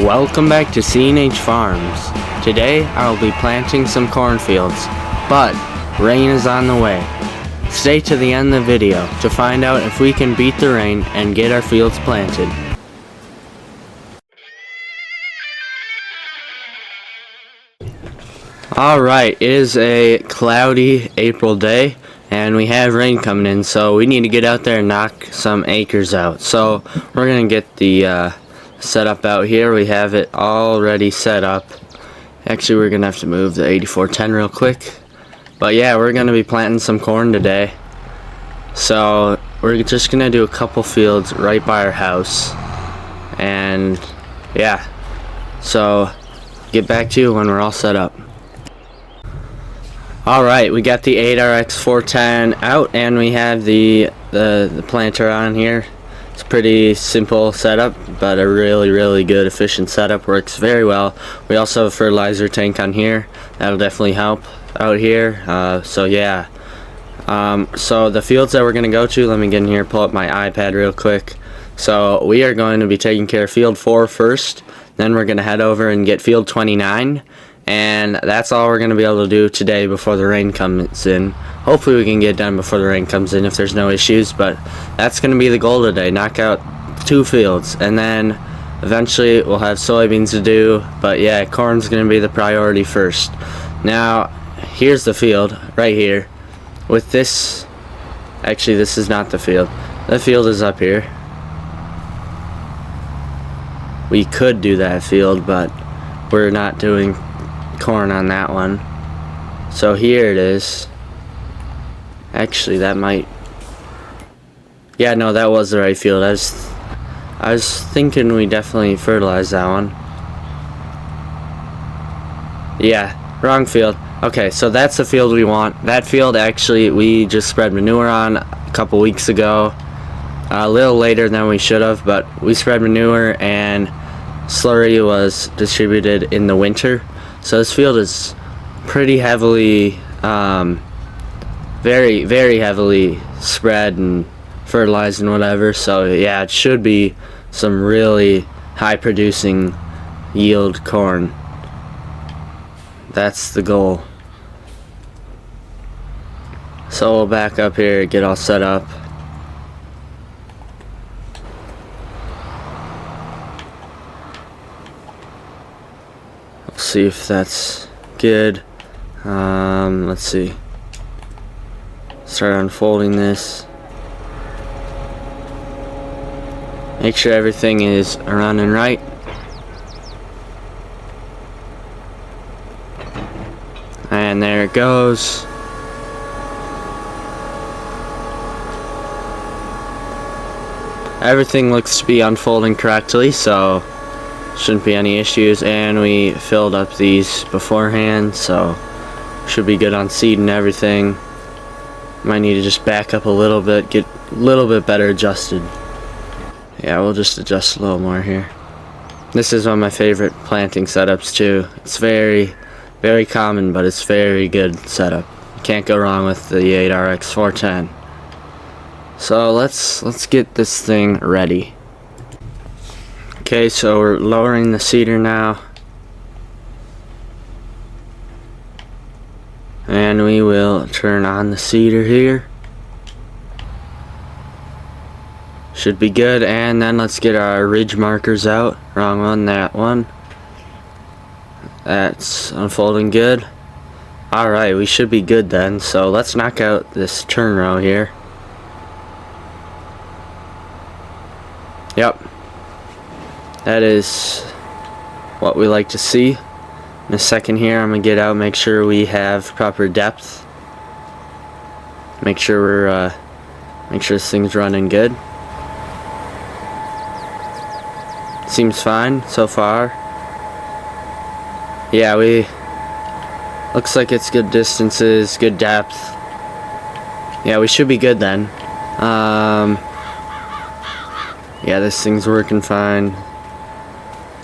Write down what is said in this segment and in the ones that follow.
Welcome back to C&H Farms. Today I will be planting some cornfields, but rain is on the way. Stay to the end of the video to find out if we can beat the rain and get our fields planted. Alright, it is a cloudy April day and we have rain coming in, so we need to get out there and knock some acres out. So we're going to get the setup out here. We have it already set up. Actually, we're going to have to move the 8410 real quick. But yeah, we're going to be planting some corn today. So we're just going to do a couple fields right by our house. And yeah, so get back to you when we're all set up. Alright, we got the 8RX410 out and we have the planter on here. It's a pretty simple setup, but a really good efficient setup. Works very well. We also have a fertilizer tank on here. That'll definitely help out here. So yeah. So the fields that we're going to go to, let me get in here, pull up my iPad real quick. So we are going to be taking care of field 4 first. Then we're going to head over and get field 29. And that's all we're going to be able to do today before the rain comes in. Hopefully we can get done before the rain comes in if there's no issues, but that's going to be the goal today. Knock out 2 fields, and then eventually we'll have soybeans to do, but yeah, corn's going to be the priority first. Now, here's the field right here. With this, actually this is not the field. The field is up here. We could do that field, but we're not doing corn on that one. So here it is. Actually, that might, yeah, no, that was the right field. I was thinking we definitely fertilized that one. Yeah, wrong field. Okay, so that's the field we want. That field, actually, we just spread manure on a couple weeks ago. A little later than we should have, but we spread manure and slurry was distributed in the winter. So this field is pretty heavily, very heavily spread and fertilized and whatever. So yeah, it should be some really high producing yield corn. That's the goal. So we'll back up here, get all set up. See if that's good. Let's see. Start unfolding this. Make sure everything is running right. And there it goes. Everything looks to be unfolding correctly, so shouldn't be any issues, and we filled up these beforehand, so should be good on seed and everything. Might need to just back up a little bit, get a little bit better adjusted. Yeah, we'll just adjust a little more here. This is one of my favorite planting setups too. It's very common, but it's very good setup. You can't go wrong with the 8RX410. So let's get this thing ready. Okay, so we're lowering the seeder now. And we will turn on the seeder here. Should be good, and then let's get our ridge markers out. Wrong one, that one. That's unfolding good. Alright, we should be good then, so let's knock out this turn row here. Yep. That is what we like to see. In a second here, I'm gonna get out, make sure we have proper depth. Make sure this thing's running good. Seems fine so far. Yeah, looks like it's good distances, good depth. Yeah, we should be good then. Yeah, this thing's working fine.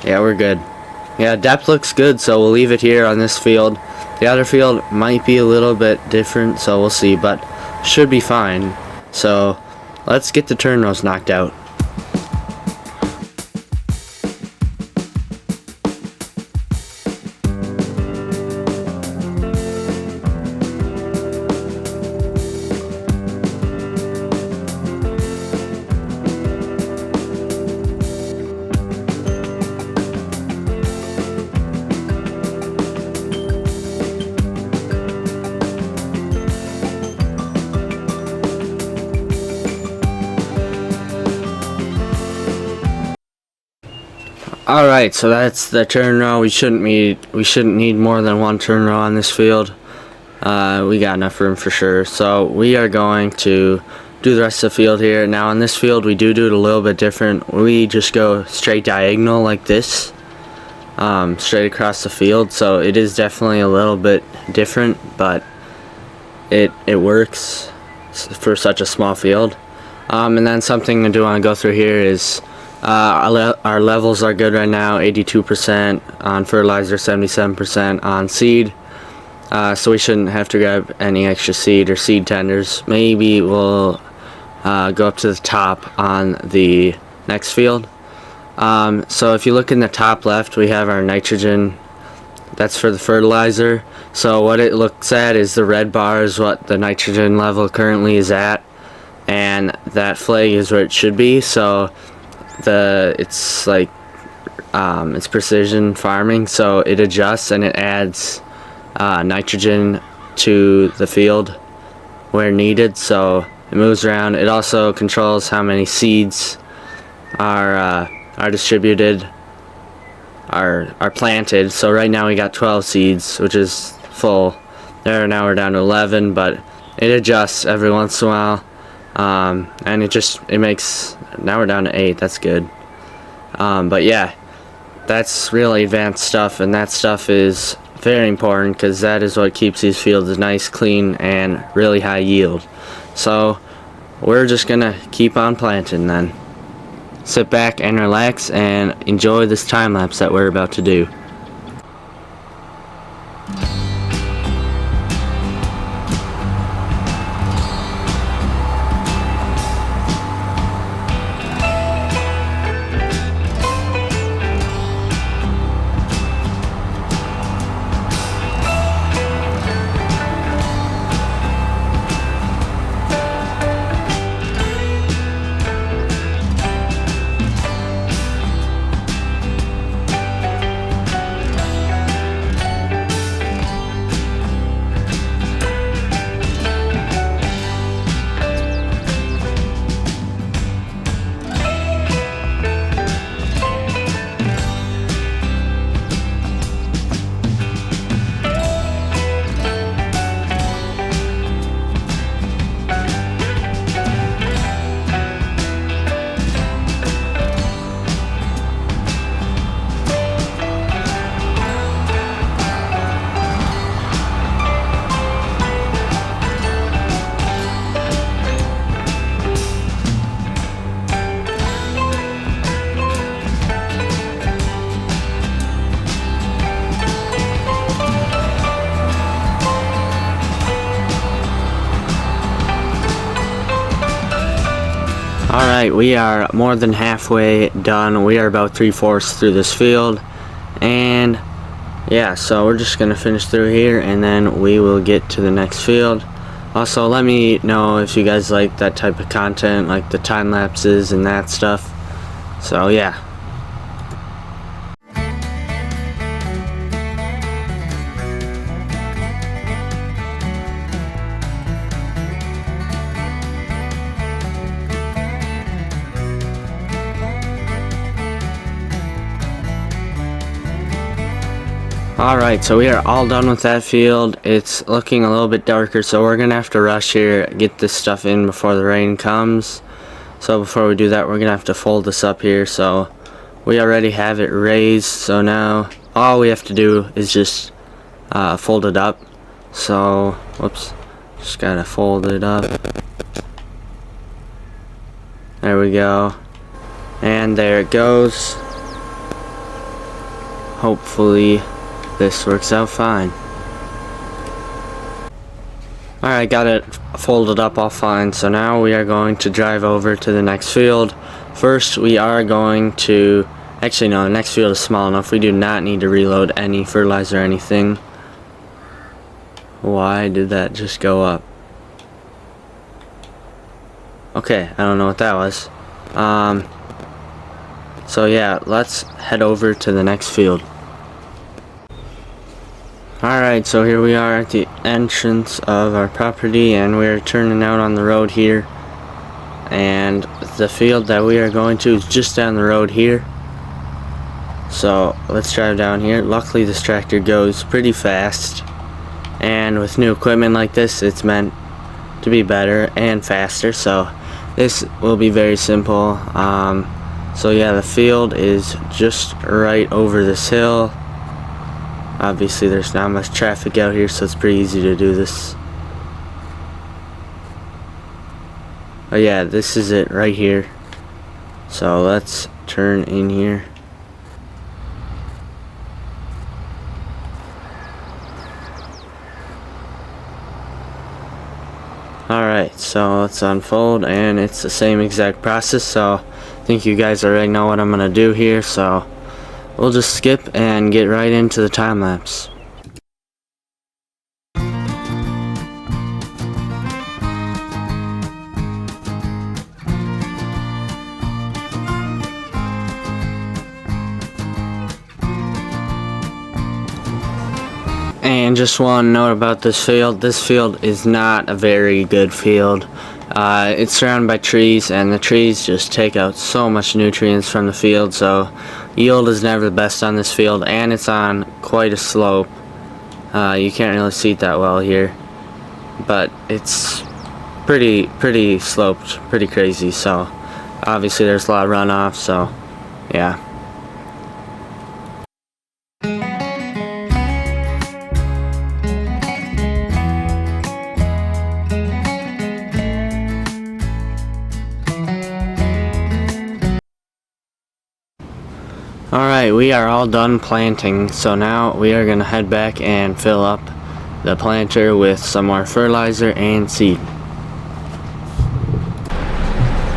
Yeah, we're good. Yeah, depth looks good, so we'll leave it here on this field. The other field might be a little bit different, so we'll see, but should be fine. So let's get the turn rows knocked out. Alright, so that's the turn row. We shouldn't need more than one turn row on this field. We got enough room for sure. So we are going to do the rest of the field here. Now on this field we do it a little bit different. We just go straight diagonal like this, straight across the field. So it is definitely a little bit different, but it works for such a small field. And then something I do want to go through here is our levels are good right now, 82% on fertilizer, 77% on seed. So we shouldn't have to grab any extra seed or seed tenders. Maybe we'll go up to the top on the next field. So if you look in the top left, we have our nitrogen. That's for the fertilizer. So what it looks at is the red bar is what the nitrogen level currently is at, and that flag is where it should be. So it's like it's precision farming, so it adjusts and it adds nitrogen to the field where needed. So it moves around. It also controls how many seeds are distributed, are planted. So right now we got 12 seeds, which is full. Now we're down to 11, but it adjusts every once in a while, and it makes. Now we're down to 8. That's good. But yeah, that's really advanced stuff, and that stuff is very important because that is what keeps these fields nice, clean, and really high yield. So we're just gonna keep on planting then. Sit back and relax and enjoy this time lapse that we're about to do. Alright, we are more than halfway done. We are about 3/4 through this field, and yeah, so we're just gonna finish through here and then we will get to the next field. Also, let me know if you guys like that type of content, like the time lapses and that stuff. So yeah. Alright, so we are all done with that field. It's looking a little bit darker, so we're gonna have to rush here, get this stuff in before the rain comes. So before we do that, we're gonna have to fold this up here. So we already have it raised, so now all we have to do is just fold it up. So whoops, just gotta fold it up. There we go, and there it goes. Hopefully this works out fine. Alright, got it folded up all fine. So now we are going to drive over to the next field. First we are going to, actually no, the next field is small enough. We do not need to reload any fertilizer or anything. Why did that just go up? Okay, I don't know what that was. So yeah, let's head over to the next field. Alright, so here we are at the entrance of our property, and we're turning out on the road here. And the field that we are going to is just down the road here. So let's drive down here. Luckily this tractor goes pretty fast, and with new equipment like this it's meant to be better and faster, so this will be very simple. So yeah, the field is just right over this hill. Obviously there's not much traffic out here, so it's pretty easy to do this. Oh yeah, this is it right here. So let's turn in here. Alright, so let's unfold, and it's the same exact process, so I think you guys already know what I'm gonna do here, so we'll just skip and get right into the time lapse. And just one note about this field is not a very good field. It's surrounded by trees, and the trees just take out so much nutrients from the field, so yield is never the best on this field, and it's on quite a slope. You can't really see it that well here, but it's pretty sloped, pretty crazy, so obviously there's a lot of runoff, so yeah. Alright, we are all done planting, so now we are going to head back and fill up the planter with some more fertilizer and seed.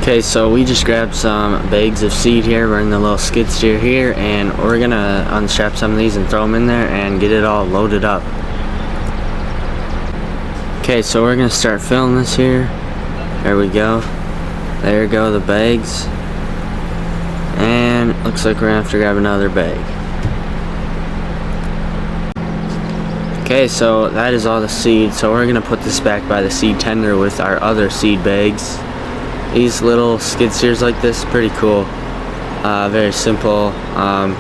Okay, so we just grabbed some bags of seed here. We're in the little skid steer here, and we're going to unstrap some of these and throw them in there and get it all loaded up. Okay, so we're going to start filling this here. There we go. There go the bags. And looks like we're gonna have to grab another bag. Okay, so that is all the seed, so we're gonna put this back by the seed tender with our other seed bags. These little skid steers like this, pretty cool. Very simple,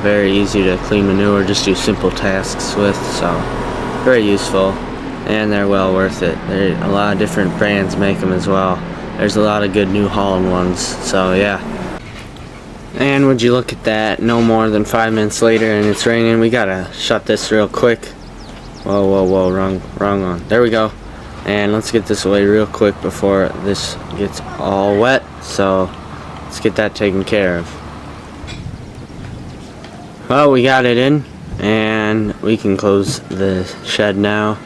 very easy to clean manure, just do simple tasks with, so very useful, and they're well worth it. A lot of different brands make them as well. There's a lot of good New Holland ones, so yeah. And would you look at that, no more than 5 minutes later and it's raining. We gotta shut this real quick. Whoa, wrong one. There we go. And let's get this away real quick before this gets all wet. So let's get that taken care of. Well, we got it in, and we can close the shed now.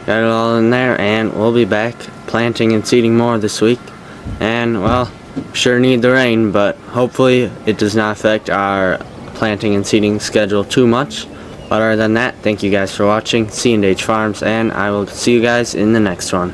Got it all in there, and we'll be back planting and seeding more this week. And well, sure need the rain, but hopefully it does not affect our planting and seeding schedule too much. But other than that, thank you guys for watching. C&H Farms, and I will see you guys in the next one.